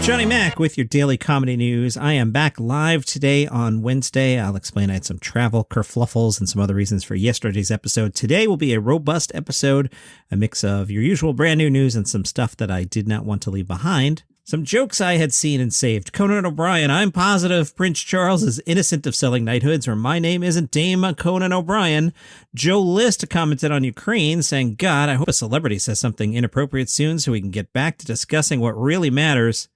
Johnny Mac with your daily comedy news. I am back live today on Wednesday. I'll explain I had some travel kerfluffles and some other reasons for yesterday's episode. Today will be a robust episode, a mix of your usual brand new news and some stuff that I did not want to leave behind. Some jokes I had seen and saved. Conan O'Brien, I'm positive Prince Charles is innocent of selling knighthoods, or my name isn't Dame Conan O'Brien. Joe List commented on Ukraine, saying, God, I hope a celebrity says something inappropriate soon so we can get back to discussing what really matters.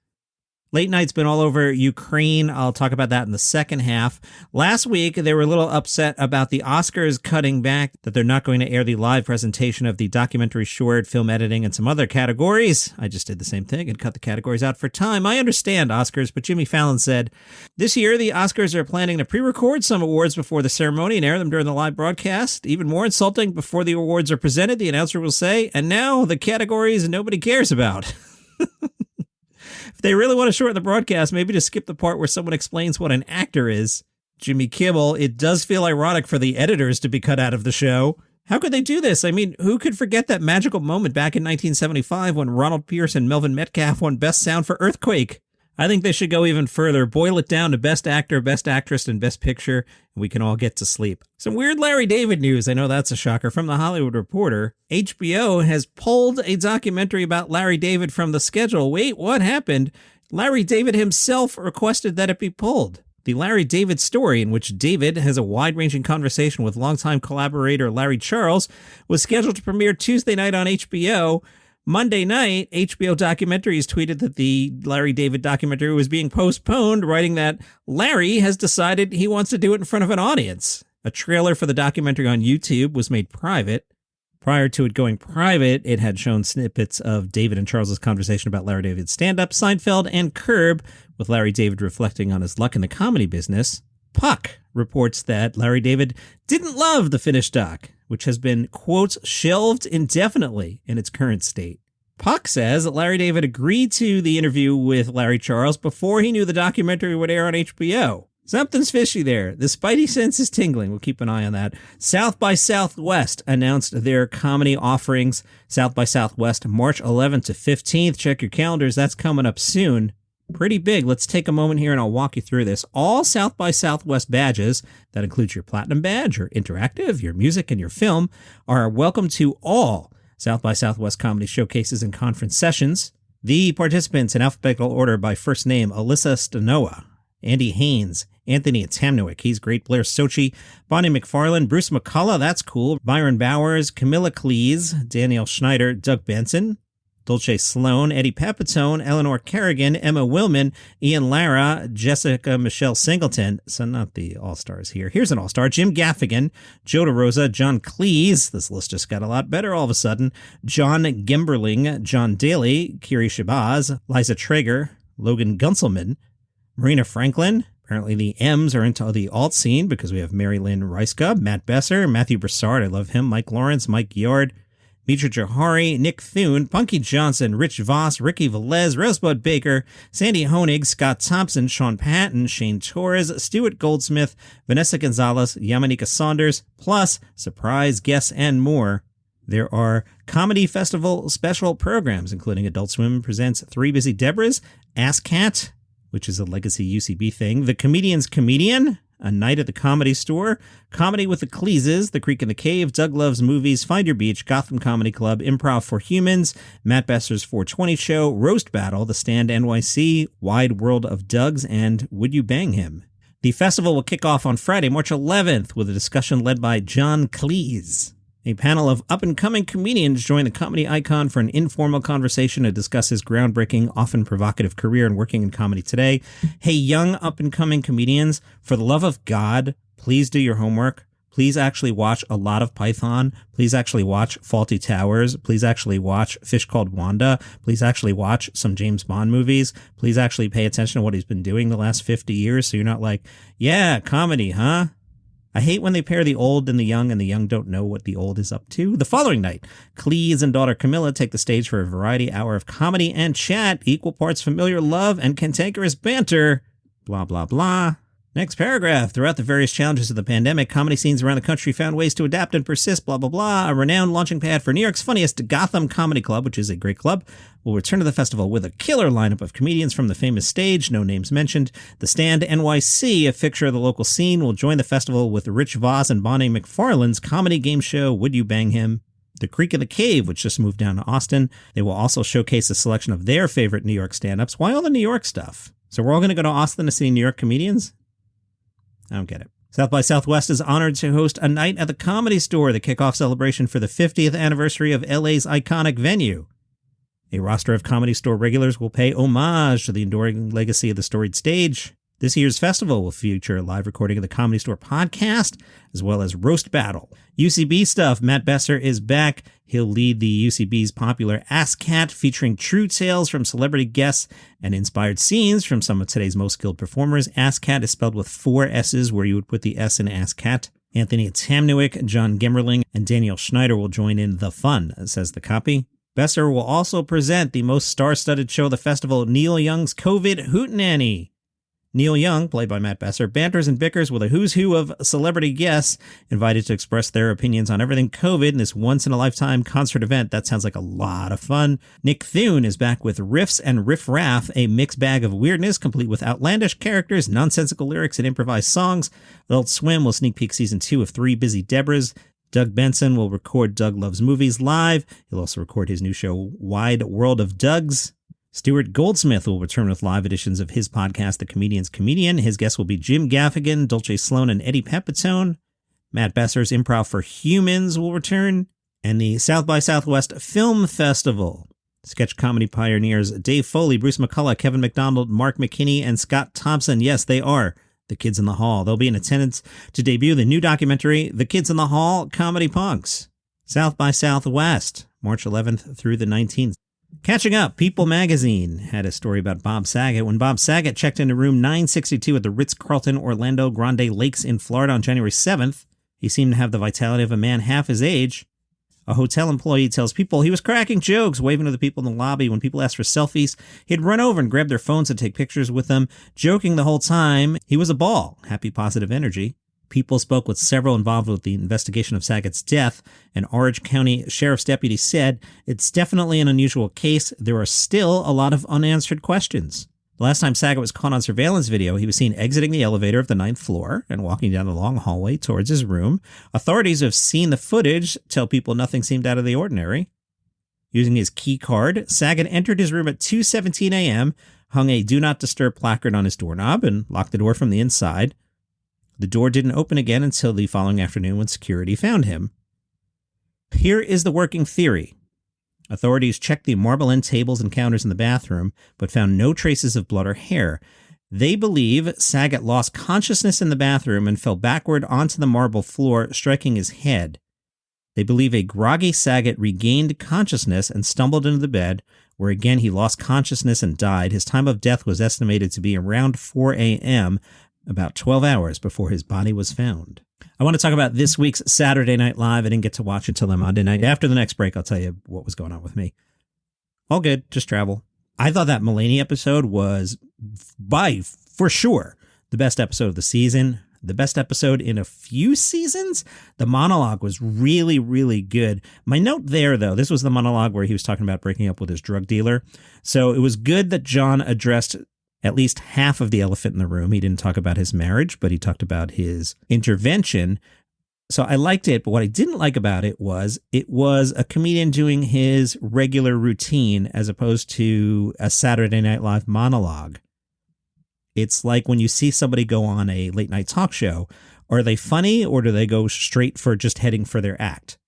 Late Night's been all over Ukraine. I'll talk about that in the second half. Last week, they were a little upset about the Oscars cutting back, that they're not going to air the live presentation of the documentary short, film editing, and some other categories. I just did the same thing and cut the categories out for time. I understand Oscars, but Jimmy Fallon said, this year, the Oscars are planning to pre-record some awards before the ceremony and air them during the live broadcast. Even more insulting, before the awards are presented, the announcer will say, and now the categories nobody cares about. If they really want to shorten the broadcast, maybe just skip the part where someone explains what an actor is. Jimmy Kimmel, it does feel ironic for the editors to be cut out of the show. How could they do this? I mean, who could forget that magical moment back in 1975 when Ronald Pierce and Melvin Metcalf won Best Sound for Earthquake? I think they should go even further, boil it down to Best Actor, Best Actress, and Best Picture, and we can all get to sleep. Some weird Larry David news, I know that's a shocker, from The Hollywood Reporter. HBO has pulled a documentary about Larry David from the schedule. Wait, what happened? Larry David himself requested that it be pulled. The Larry David story, in which David has a wide-ranging conversation with longtime collaborator Larry Charles, was scheduled to premiere Tuesday night on HBO. Monday night, HBO Documentaries tweeted that the Larry David documentary was being postponed, writing that Larry has decided he wants to do it in front of an audience. A trailer for the documentary on YouTube was made private. Prior to it going private, it had shown snippets of David and Charles's conversation about Larry David's stand-up, Seinfeld, and Curb, with Larry David reflecting on his luck in the comedy business. Puck reports that Larry David didn't love the finished doc, which has been, quote, shelved indefinitely in its current state. Puck says that Larry David agreed to the interview with Larry Charles before he knew the documentary would air on HBO. Something's fishy there. The spidey sense is tingling. We'll keep an eye on that. South by Southwest announced their comedy offerings. South by Southwest, March 11th to 15th. Check your calendars. That's coming up soon. Pretty big. Let's take a moment here and I'll walk you through this. All South by Southwest badges, that includes your Platinum badge, your Interactive, your Music, and your Film, are welcome to all South by Southwest comedy showcases and conference sessions. The participants in alphabetical order by first name: Alyssa Stonoha, Andy Haynes, Anthony Atamanuik, he's great, Blair Socci, Bonnie McFarlane, Bruce McCulloch, that's cool, Byron Bowers, Camilla Cleese, Danielle Schneider, Doug Benson, Dulcé Sloan, Eddie Pepitone, Eleanor Kerrigan, Emma Willman, Ian Lara, Jessica Michelle Singleton. So not the all-stars here. Here's an all-star. Jim Gaffigan, Joe DeRosa, John Cleese. This list just got a lot better all of a sudden. John Gemberling, John Daly, Kiri Shabazz, Liza Traeger, Logan Gunselman, Marina Franklin. Apparently the M's are into the alt scene because we have Mary Lynn Reiska, Matt Besser, Matthew Broussard, I love him, Mike Lawrence, Mike Yard, Mitra Johari, Nick Thune, Punky Johnson, Rich Voss, Ricky Velez, Rosebud Baker, Sandy Honig, Scott Thompson, Sean Patton, Shane Torres, Stewart Goldsmith, Vanessa Gonzalez, Yamanika Saunders, plus surprise guests and more. There are Comedy Festival special programs, including Adult Swim presents Three Busy Debras, Ass Cat, which is a legacy UCB thing, The Comedian's Comedian, A Night at the Comedy Store, Comedy with the Cleeses, The Creek in the Cave, Doug Loves Movies, Find Your Beach, Gotham Comedy Club, Improv for Humans, Matt Besser's 420 Show, Roast Battle, The Stand NYC, Wide World of Doug's, and Would You Bang Him? The festival will kick off on Friday, March 11th, with a discussion led by John Cleese. A panel of up-and-coming comedians join the comedy icon for an informal conversation to discuss his groundbreaking, often provocative career and working in comedy today. Hey, young up-and-coming comedians, for the love of God, please do your homework. Please actually watch a lot of Python. Please actually watch Faulty Towers. Please actually watch Fish Called Wanda. Please actually watch some James Bond movies. Please actually pay attention to what he's been doing the last 50 years so you're not like, yeah, comedy, huh? I hate when they pair the old and the young don't know what the old is up to. The following night, Cleese and daughter Camilla take the stage for a variety hour of comedy and chat, equal parts familiar love and cantankerous banter, blah, blah, blah. Next paragraph. Throughout the various challenges of the pandemic, comedy scenes around the country found ways to adapt and persist, blah, blah, blah. A renowned launching pad for New York's funniest Gotham Comedy Club, which is a great club, will return to the festival with a killer lineup of comedians from the famous stage, no names mentioned. The Stand NYC, a fixture of the local scene, will join the festival with Rich Voss and Bonnie McFarlane's comedy game show, Would You Bang Him? The Creek of the Cave, which just moved down to Austin. They will also showcase a selection of their favorite New York stand-ups. Why all the New York stuff? So we're all going to go to Austin to see New York comedians? I don't get it. South by Southwest is honored to host a night at the Comedy Store, the kickoff celebration for the 50th anniversary of LA's iconic venue. A roster of Comedy Store regulars will pay homage to the enduring legacy of the storied stage. This year's festival will feature a live recording of the Comedy Store podcast, as well as Roast Battle. UCB stuff. Matt Besser is back. He'll lead the UCB's popular Ask Cat, featuring true tales from celebrity guests and inspired scenes from some of today's most skilled performers. Ask Cat is spelled with 4 S's, where you would put the S in Ask Cat. Anthony Atamanuik, John Gemberling, and Danielle Schneider will join in the fun, says the copy. Besser will also present the most star-studded show of the festival, Neil Young's COVID Hootenanny. Neil Young, played by Matt Besser, banters and bickers with a who's who of celebrity guests invited to express their opinions on everything COVID in this once-in-a-lifetime concert event. That sounds like a lot of fun. Nick Thune is back with Riffs and Riff Raff, a mixed bag of weirdness, complete with outlandish characters, nonsensical lyrics, and improvised songs. Adult Swim will sneak peek season 2 of Three Busy Debras. Doug Benson will record Doug Loves Movies live. He'll also record his new show, Wide World of Dougs. Stuart Goldsmith will return with live editions of his podcast, The Comedian's Comedian. His guests will be Jim Gaffigan, Dulcé, Sloan, and Eddie Pepitone. Matt Besser's Improv for Humans will return. And the South by Southwest Film Festival. Sketch comedy pioneers Dave Foley, Bruce McCulloch, Kevin McDonald, Mark McKinney, and Scott Thompson. Yes, they are the Kids in the Hall. They'll be in attendance to debut the new documentary, The Kids in the Hall, Comedy Punks. South by Southwest, March 11th through the 19th. Catching up, People magazine had a story about Bob Saget. When Bob Saget checked into room 962 at the Ritz-Carlton Orlando Grande Lakes in Florida on January 7th, he seemed to have the vitality of a man half his age. A hotel employee tells People he was cracking jokes, waving to the people in the lobby. When people asked for selfies, he'd run over and grab their phones and take pictures with them, joking the whole time. He was a ball. Happy, positive energy. People spoke with several involved with the investigation of Saget's death. An Orange County Sheriff's deputy said, "It's definitely an unusual case. There are still a lot of unanswered questions." The last time Saget was caught on surveillance video, he was seen exiting the elevator of the 9th floor and walking down a long hallway towards his room. Authorities who have seen the footage tell People nothing seemed out of the ordinary. Using his key card, Saget entered his room at 2:17 a.m., hung a Do Not Disturb placard on his doorknob, and locked the door from the inside. The door didn't open again until the following afternoon when security found him. Here is the working theory. Authorities checked the marble end tables and counters in the bathroom, but found no traces of blood or hair. They believe Saget lost consciousness in the bathroom and fell backward onto the marble floor, striking his head. They believe a groggy Saget regained consciousness and stumbled into the bed, where again he lost consciousness and died. His time of death was estimated to be around 4 a.m., about 12 hours before his body was found. I want to talk about this week's Saturday Night Live. I didn't get to watch it until the Monday night. After the next break, I'll tell you what was going on with me. All good, just travel. I thought that Mulaney episode was, for sure, the best episode of the season. The best episode in a few seasons. The monologue was really, really good. My note there, though, this was the monologue where he was talking about breaking up with his drug dealer. So it was good that John addressed at least half of the elephant in the room. He didn't talk about his marriage, but he talked about his intervention. So I liked it, but what I didn't like about it was a comedian doing his regular routine as opposed to a Saturday Night Live monologue. It's like when you see somebody go on a late night talk show, are they funny or do they go straight for just heading for their act?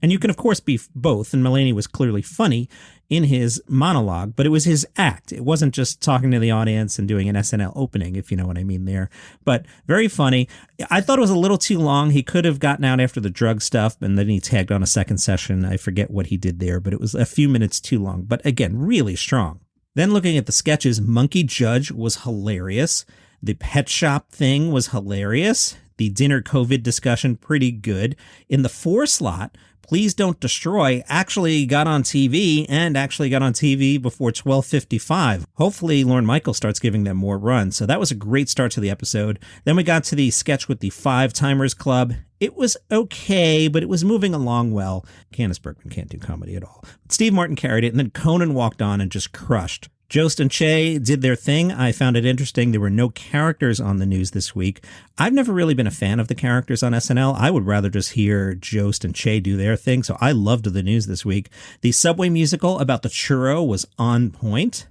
And you can, of course, be both. And Mulaney was clearly funny in his monologue, but it was his act. It wasn't just talking to the audience and doing an SNL opening, if you know what I mean there. But very funny. I thought it was a little too long. He could have gotten out after the drug stuff, and then he tagged on a second session. I forget what he did there, but it was a few minutes too long. But again, really strong. Then looking at the sketches, Monkey Judge was hilarious. The pet shop thing was hilarious. The dinner COVID discussion, pretty good. In the 4 slot, Please Don't Destroy actually got on TV and actually got on TV before 12:55. Hopefully Lorne Michael starts giving them more run. So that was a great start to the episode. Then we got to the sketch with the Five Timers Club. It was okay, but it was moving along well. Candace Bergman can't do comedy at all. But Steve Martin carried it, and then Conan walked on and just crushed. Jost and Che did their thing. I found it interesting. There were no characters on the news this week. I've never really been a fan of the characters on SNL. I would rather just hear Jost and Che do their thing, so I loved the news this week. The Subway musical about the churro was on point.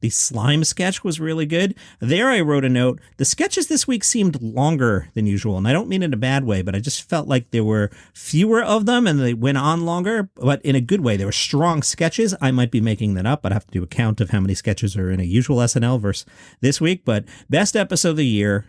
The slime sketch was really good. There I wrote a note. The sketches this week seemed longer than usual, and I don't mean it in a bad way, but I just felt like there were fewer of them and they went on longer, but in a good way. They were strong sketches. I might be making that up. I'd have to do a count of how many sketches are in a usual SNL versus this week, but best episode of the year.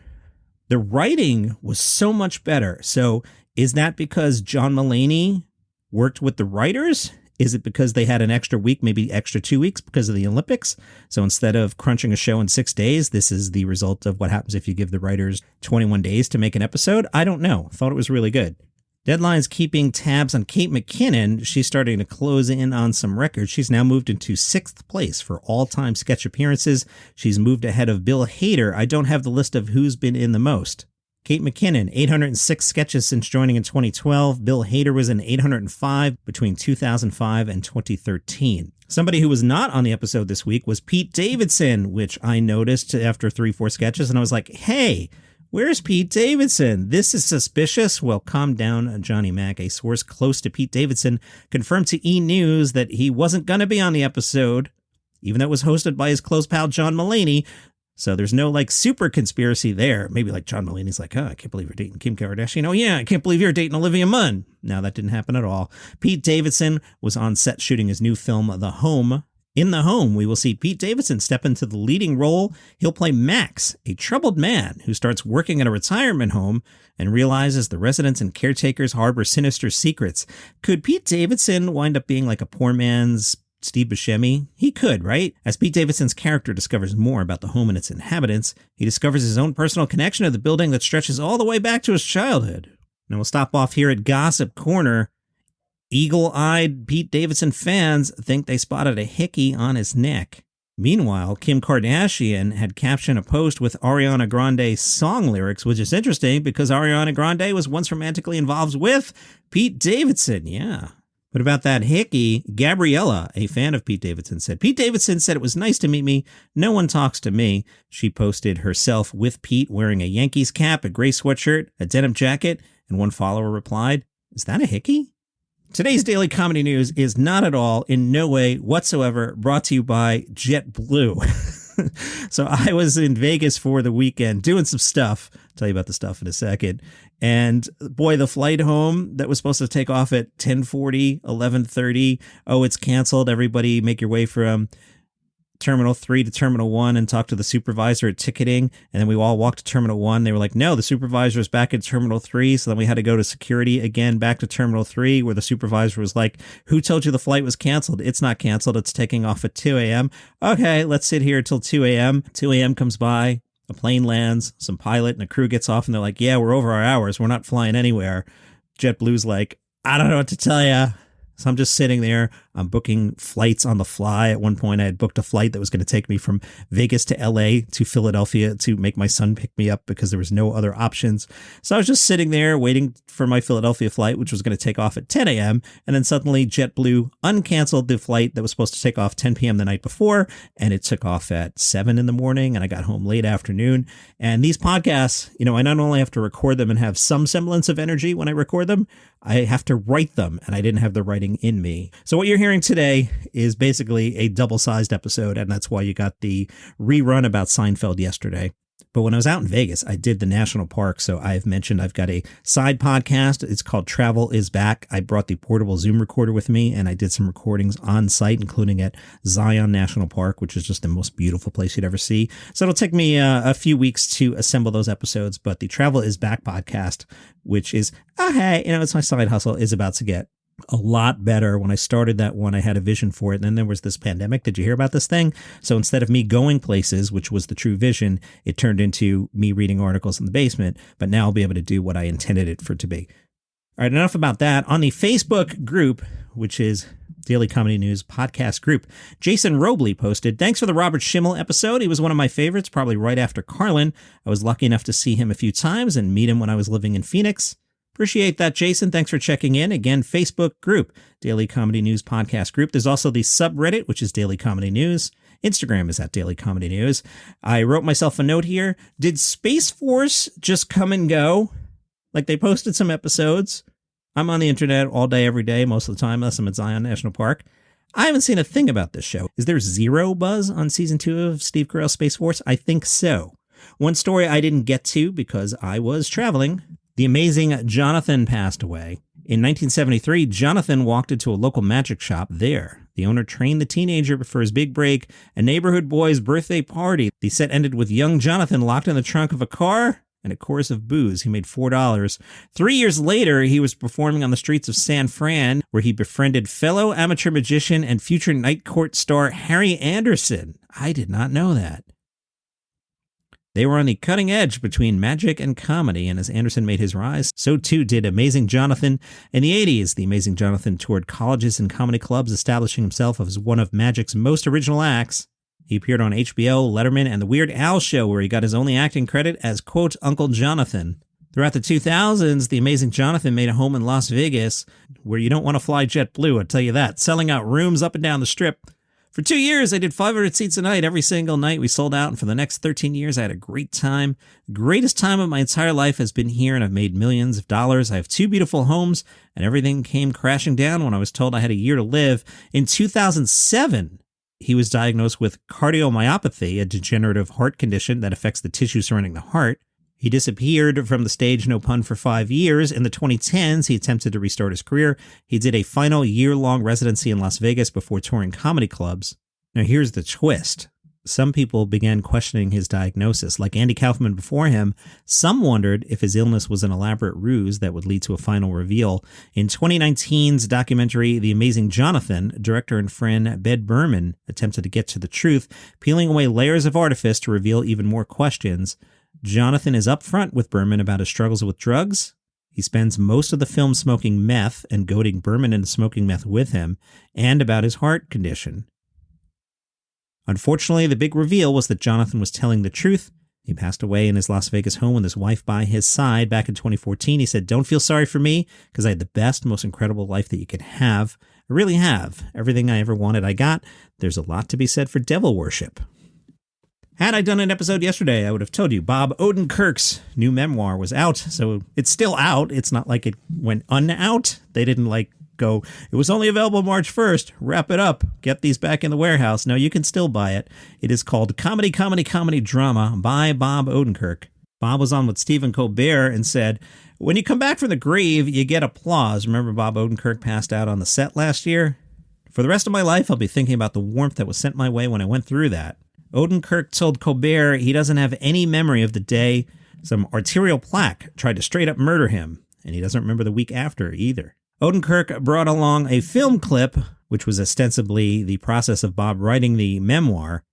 The writing was so much better. So is that because John Mulaney worked with the writers? Is it because they had an extra week, maybe extra 2 weeks because of the Olympics? So instead of crunching a show in 6 days, this is the result of what happens if you give the writers 21 days to make an episode? I don't know. Thought it was really good. Deadline's keeping tabs on Kate McKinnon. She's starting to close in on some records. She's now moved into 6th place for all-time sketch appearances. She's moved ahead of Bill Hader. I don't have the list of who's been in the most. Kate McKinnon, 806 sketches since joining in 2012. Bill Hader was in 805 between 2005 and 2013. Somebody who was not on the episode this week was Pete Davidson, which I noticed after 3-4 sketches, and I was like, hey, where's Pete Davidson? This is suspicious. Well, calm down, Johnny Mac. A source close to Pete Davidson confirmed to E! News that he wasn't going to be on the episode, even though it was hosted by his close pal John Mulaney. So there's no super conspiracy there. Maybe John Mulaney's like, oh, I can't believe you're dating Kim Kardashian. Oh yeah, I can't believe you're dating Olivia Munn. No, that didn't happen at all. Pete Davidson was on set shooting his new film, The Home. In The Home, we will see Pete Davidson step into the leading role. He'll play Max, a troubled man who starts working at a retirement home and realizes the residents and caretakers harbor sinister secrets. Could Pete Davidson wind up being like a poor man's Steve Buscemi? He could, right? As Pete Davidson's character discovers more about the home and its inhabitants, he discovers his own personal connection to the building that stretches all the way back to his childhood. Now we'll stop off here at Gossip Corner. Eagle-eyed Pete Davidson fans think they spotted a hickey on his neck. Meanwhile, Kim Kardashian had captioned a post with Ariana Grande's song lyrics, which is interesting because Ariana Grande was once romantically involved with Pete Davidson. Yeah. But about that hickey, Gabriella, a fan of Pete Davidson, said, Pete Davidson said it was nice to meet me. No one talks to me. She posted herself with Pete wearing a Yankees cap, a gray sweatshirt, a denim jacket, and one follower replied, is that a hickey? Today's Daily Comedy News is not at all, in no way whatsoever, brought to you by JetBlue. So I was in Vegas for the weekend doing some stuff. I'll tell you about the stuff in a second. And boy, the flight home that was supposed to take off at 10:40, 11:30. Oh, it's canceled. Everybody make your way from Terminal 3 to Terminal 1 and talk to the supervisor at ticketing. And then we all walked to Terminal 1. They were like, no, the supervisor is back at Terminal 3. So then we had to go to security again, back to Terminal 3, where the supervisor was like, who told you the flight was canceled? It's not canceled. It's taking off at 2 a.m. Okay, let's sit here till 2 a.m. 2 a.m. comes by. A plane lands, some pilot and a crew gets off, and they're like, yeah, we're over our hours. We're not flying anywhere. JetBlue's like, I don't know what to tell you. So I'm just sitting there. I'm booking flights on the fly. At one point, I had booked a flight that was going to take me from Vegas to LA to Philadelphia to make my son pick me up because there was no other options. So I was just sitting there waiting for my Philadelphia flight, which was going to take off at 10 a.m. And then suddenly JetBlue uncanceled the flight that was supposed to take off 10 p.m. the night before. And it took off at 7 in the morning and I got home late afternoon. And these podcasts, I not only have to record them and have some semblance of energy when I record them, I have to write them, and I didn't have the writing in me. So what you're hearing today is basically a double-sized episode, and that's why you got the rerun about Seinfeld yesterday. But when I was out in Vegas, I did the national park. So I've mentioned I've got a side podcast. It's called Travel is Back. I brought the portable Zoom recorder with me, and I did some recordings on site, including at Zion National Park, which is just the most beautiful place you'd ever see. So it'll take me a few weeks to assemble those episodes. But the Travel is Back podcast, which is, hey, it's my side hustle, is about to get a lot better. When I started that one, I had a vision for it. And then there was this pandemic. Did you hear about this thing? So instead of me going places, which was the true vision, it turned into me reading articles in the basement. But now I'll be able to do what I intended it for to be. All right, enough about that. On the Facebook group, which is Daily Comedy News podcast group, Jason Robley posted, "Thanks for the Robert Schimmel episode. He was one of my favorites, probably right after Carlin. I was lucky enough to see him a few times and meet him when I was living in Phoenix." Appreciate that, Jason. Thanks for checking in. Again, Facebook group, Daily Comedy News podcast group. There's also the subreddit, which is Daily Comedy News. Instagram is at Daily Comedy News. I wrote myself a note here. Did Space Force just come and go? Like, they posted some episodes. I'm on the internet all day, every day, most of the time, unless I'm at Zion National Park. I haven't seen a thing about this show. Is there zero buzz on season 2 of Steve Carell's Space Force? I think so. One story I didn't get to because I was traveling. The amazing Jonathan passed away. In 1973, Jonathan walked into a local magic shop there. The owner trained the teenager for his big break, a neighborhood boy's birthday party. The set ended with young Jonathan locked in the trunk of a car and a chorus of boos. He made $4. 3 years later, he was performing on the streets of San Fran, where he befriended fellow amateur magician and future Night Court star Harry Anderson. I did not know that. They were on the cutting edge between magic and comedy, and as Anderson made his rise, so too did Amazing Jonathan. In the 80s, the Amazing Jonathan toured colleges and comedy clubs, establishing himself as one of Magic's most original acts. He appeared on HBO, Letterman, and The Weird Al Show, where he got his only acting credit as, quote, Uncle Jonathan. Throughout the 2000s, the Amazing Jonathan made a home in Las Vegas, where you don't want to fly JetBlue, I'll tell you that, selling out rooms up and down the Strip. For 2 years, I did 500 seats a night. Every single night we sold out, and for the next 13 years, I had a great time. The greatest time of my entire life has been here, and I've made millions of dollars. I have 2 beautiful homes, and everything came crashing down when I was told I had a year to live. In 2007, he was diagnosed with cardiomyopathy, a degenerative heart condition that affects the tissue surrounding the heart. He disappeared from the stage, no pun, for 5 years. In the 2010s, he attempted to restart his career. He did a final year-long residency in Las Vegas before touring comedy clubs. Now, here's the twist. Some people began questioning his diagnosis. Like Andy Kaufman before him, some wondered if his illness was an elaborate ruse that would lead to a final reveal. In 2019's documentary, The Amazing Jonathan, director and friend Bed Berman attempted to get to the truth, peeling away layers of artifice to reveal even more questions. Jonathan is upfront with Berman about his struggles with drugs. He spends most of the film smoking meth and goading Berman into smoking meth with him, and about his heart condition. Unfortunately, the big reveal was that Jonathan was telling the truth. He passed away in his Las Vegas home with his wife by his side back in 2014. He said, "Don't feel sorry for me, because I had the best, most incredible life that you could have. I really have. Everything I ever wanted, I got. There's a lot to be said for devil worship." Had I done an episode yesterday, I would have told you Bob Odenkirk's new memoir was out, so it's still out. It's not like it went un-out. They didn't go, it was only available March 1st, wrap it up, get these back in the warehouse. No, you can still buy it. It is called Comedy, Comedy, Comedy Drama by Bob Odenkirk. Bob was on with Stephen Colbert and said, "When you come back from the grave, you get applause." Remember Bob Odenkirk passed out on the set last year? "For the rest of my life, I'll be thinking about the warmth that was sent my way when I went through that." Odenkirk told Colbert he doesn't have any memory of the day some arterial plaque tried to straight up murder him, and he doesn't remember the week after either. Odenkirk brought along a film clip, which was ostensibly the process of Bob writing the memoir.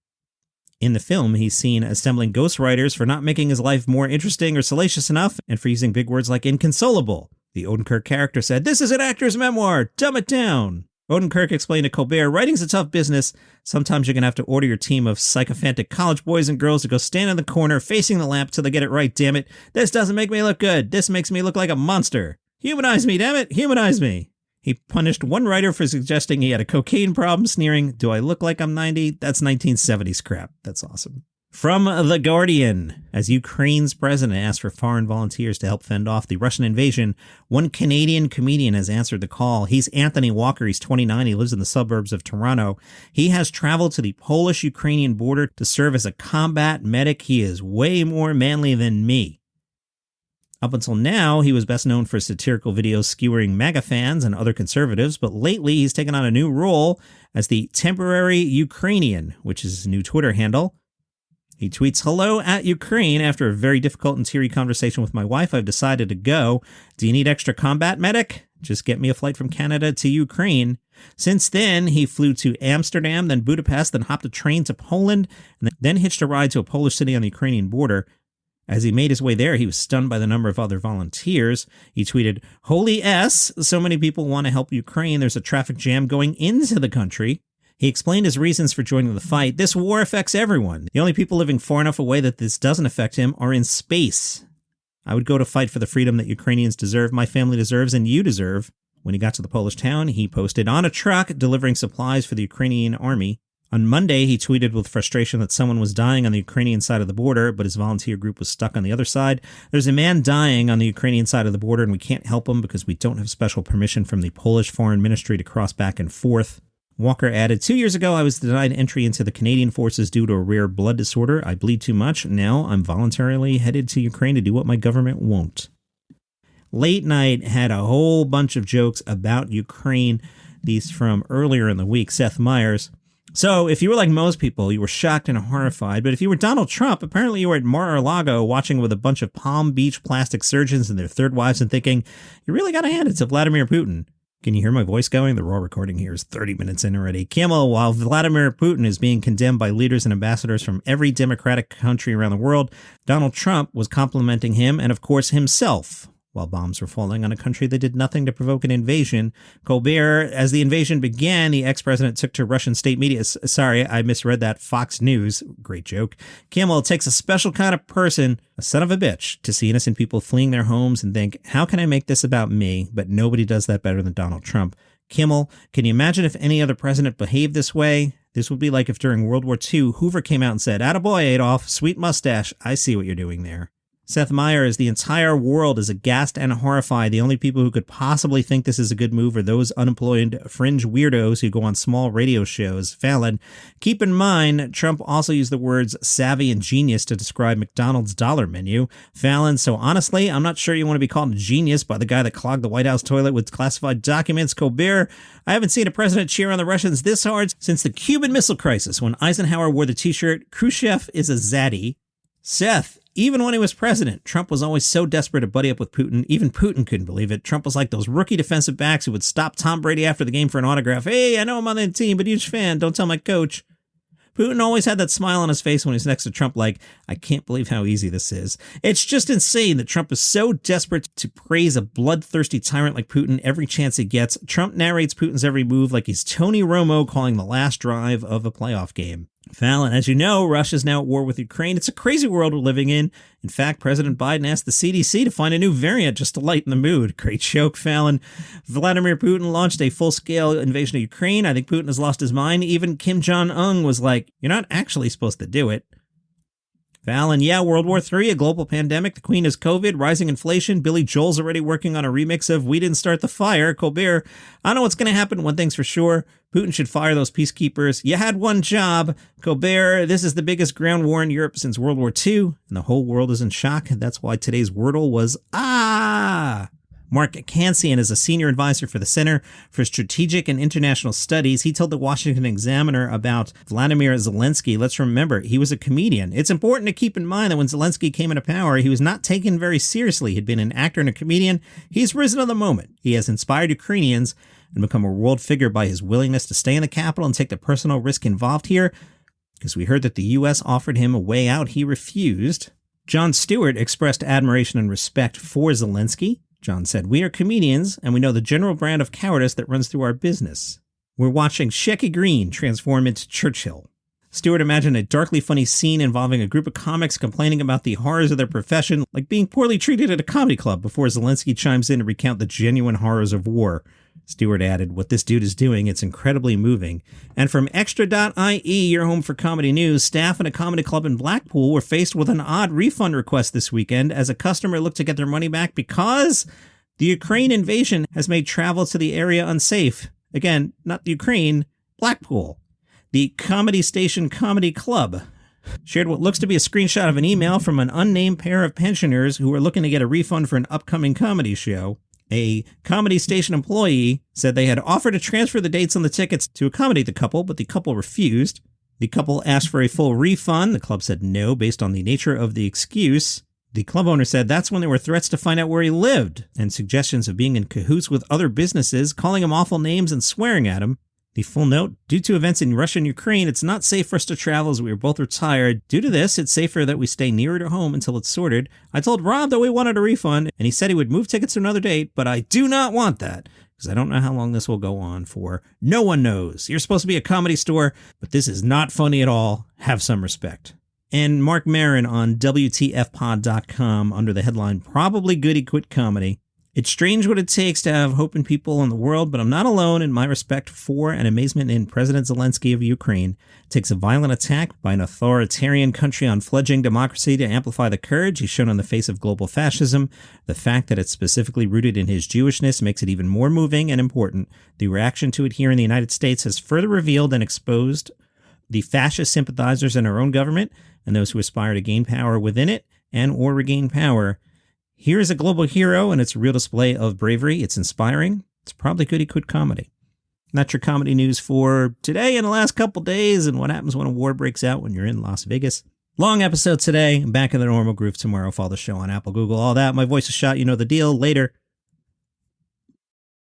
In the film, he's seen assembling ghostwriters for not making his life more interesting or salacious enough, and for using big words like inconsolable. The Odenkirk character said, "This is an actor's memoir, dumb it down." Odenkirk explained to Colbert, "Writing's a tough business. Sometimes you're going to have to order your team of sycophantic college boys and girls to go stand in the corner facing the lamp till they get it right, damn it. This doesn't make me look good. This makes me look like a monster. Humanize me, damn it, humanize me." He punished one writer for suggesting he had a cocaine problem, sneering, "Do I look like I'm 90? That's 1970s crap." That's awesome. From The Guardian, as Ukraine's president asked for foreign volunteers to help fend off the Russian invasion, one Canadian comedian has answered the call. He's Anthony Walker. He's 29. He lives in the suburbs of Toronto. He has traveled to the Polish-Ukrainian border to serve as a combat medic. He is way more manly than me. Up until now, he was best known for satirical videos skewering MAGA fans and other conservatives, but lately he's taken on a new role as the Temporary Ukrainian, which is his new Twitter handle. He tweets, "Hello at Ukraine. After a very difficult and teary conversation with my wife, I've decided to go. Do you need extra combat medic? Just get me a flight from Canada to Ukraine." Since then, he flew to Amsterdam, then Budapest, then hopped a train to Poland, and then hitched a ride to a Polish city on the Ukrainian border. As he made his way there, he was stunned by the number of other volunteers. He tweeted, "Holy S, so many people want to help Ukraine. There's a traffic jam going into the country." He explained his reasons for joining the fight. "This war affects everyone. The only people living far enough away that this doesn't affect him are in space. I would go to fight for the freedom that Ukrainians deserve, my family deserves, and you deserve." When he got to the Polish town, he posted on a truck delivering supplies for the Ukrainian army. On Monday, he tweeted with frustration that someone was dying on the Ukrainian side of the border, but his volunteer group was stuck on the other side. "There's a man dying on the Ukrainian side of the border, and we can't help him because we don't have special permission from the Polish Foreign Ministry to cross back and forth." Walker added, 2 years ago, I was denied entry into the Canadian forces due to a rare blood disorder. I bleed too much. Now I'm voluntarily headed to Ukraine to do what my government won't. Late Night had a whole bunch of jokes about Ukraine. These from earlier in the week. Seth Meyers. "So, if you were like most people, you were shocked and horrified, but if you were Donald Trump, apparently you were at Mar-a-Lago watching with a bunch of Palm Beach plastic surgeons and their third wives and thinking, you really got to hand it to Vladimir Putin." Can you hear my voice going? The raw recording here is 30 minutes in already. Camilla, while Vladimir Putin is being condemned by leaders and ambassadors from every democratic country around the world, Donald Trump was complimenting him and, of course, himself, while bombs were falling on a country that did nothing to provoke an invasion. Colbert, as the invasion began, the ex-president took to Russian state media. Sorry, I misread that. Fox News. Great joke. Camel, it takes a special kind of person, a son of a bitch, to see innocent people fleeing their homes and think, how can I make this about me? But nobody does that better than Donald Trump. Kimmel, can you imagine if any other president behaved this way? This would be like if during World War II, Hoover came out and said, "Attaboy, Adolf, sweet mustache. I see what you're doing there." Seth Meyers, the entire world is aghast and horrified. The only people who could possibly think this is a good move are those unemployed fringe weirdos who go on small radio shows. Fallon, keep in mind, Trump also used the words savvy and genius to describe McDonald's dollar menu. Fallon, so honestly, I'm not sure you want to be called a genius by the guy that clogged the White House toilet with classified documents. Colbert, I haven't seen a president cheer on the Russians this hard since the Cuban Missile Crisis when Eisenhower wore the t-shirt, "Khrushchev is a zaddy." Seth, even when he was president, Trump was always so desperate to buddy up with Putin. Even Putin couldn't believe it. Trump was like those rookie defensive backs who would stop Tom Brady after the game for an autograph. "Hey, I know I'm on the team, but huge fan. Don't tell my coach." Putin always had that smile on his face when he's next to Trump like, I can't believe how easy this is. It's just insane that Trump is so desperate to praise a bloodthirsty tyrant like Putin every chance he gets. Trump narrates Putin's every move like he's Tony Romo calling the last drive of a playoff game. Fallon, as you know, Russia's now at war with Ukraine. It's a crazy world we're living in. In fact, President Biden asked the CDC to find a new variant just to lighten the mood. Great joke, Fallon. Vladimir Putin launched a full-scale invasion of Ukraine. I think Putin has lost his mind. Even Kim Jong-un was like, you're not actually supposed to do it. Fallon, yeah, World War III, a global pandemic, the Queen is COVID, rising inflation. Billy Joel's already working on a remix of We Didn't Start the Fire. Colbert, I don't know what's going to happen. One thing's for sure. Putin should fire those peacekeepers. You had one job. Colbert, this is the biggest ground war in Europe since World War II, and the whole world is in shock. That's why today's Wordle was, Marc Kansian is a senior advisor for the Center for Strategic and International Studies. He told the Washington Examiner about Volodymyr Zelenskyy. Let's remember, he was a comedian. It's important to keep in mind that when Zelenskyy came into power, he was not taken very seriously. He'd been an actor and a comedian. He's risen to the moment. He has inspired Ukrainians and become a world figure by his willingness to stay in the capital and take the personal risk involved here. Because we heard that the U.S. offered him a way out, he refused. Jon Stewart expressed admiration and respect for Zelenskyy. John said, "We are comedians, and we know the general brand of cowardice that runs through our business. We're watching Shecky Green transform into Churchill." Stewart imagined a darkly funny scene involving a group of comics complaining about the horrors of their profession, like being poorly treated at a comedy club, before Zelenskyy chimes in to recount the genuine horrors of war. Stewart added, "What this dude is doing, it's incredibly moving." And from Extra.ie, your home for comedy news, staff in a comedy club in Blackpool were faced with an odd refund request this weekend as a customer looked to get their money back because the Ukraine invasion has made travel to the area unsafe. Again, not the Ukraine, Blackpool. The Comedy Station Comedy Club shared what looks to be a screenshot of an email from an unnamed pair of pensioners who were looking to get a refund for an upcoming comedy show. A Comedy Station employee said they had offered to transfer the dates on the tickets to accommodate the couple, but the couple refused. The couple asked for a full refund. The club said no, based on the nature of the excuse. The club owner said that's when there were threats to find out where he lived and suggestions of being in cahoots with other businesses, calling him awful names and swearing at him. The full note, due to events in Russia and Ukraine, it's not safe for us to travel as we are both retired. Due to this, it's safer that we stay nearer to home until it's sorted. I told Rob that we wanted a refund, and he said he would move tickets to another date, but I do not want that, because I don't know how long this will go on for. No one knows. You're supposed to be a comedy store, but this is not funny at all. Have some respect. And Marc Maron on WTFpod.com under the headline, Probably Good He Quit Comedy. It's strange what it takes to have hope in people in the world, but I'm not alone in my respect for and amazement in President Zelenskyy of Ukraine. It takes a violent attack by an authoritarian country on fledgling democracy to amplify the courage he's shown on the face of global fascism. The fact that it's specifically rooted in his Jewishness makes it even more moving and important. The reaction to it here in the United States has further revealed and exposed the fascist sympathizers in our own government and those who aspire to gain power within it and or regain power. Here is a global hero, and it's a real display of bravery. It's inspiring. It's probably good he quit comedy. And that's your comedy news for today and the last couple days and what happens when a war breaks out when you're in Las Vegas. Long episode today. I'm back in the normal groove tomorrow. Follow the show on Apple, Google, all that. My voice is shot. You know the deal. Later.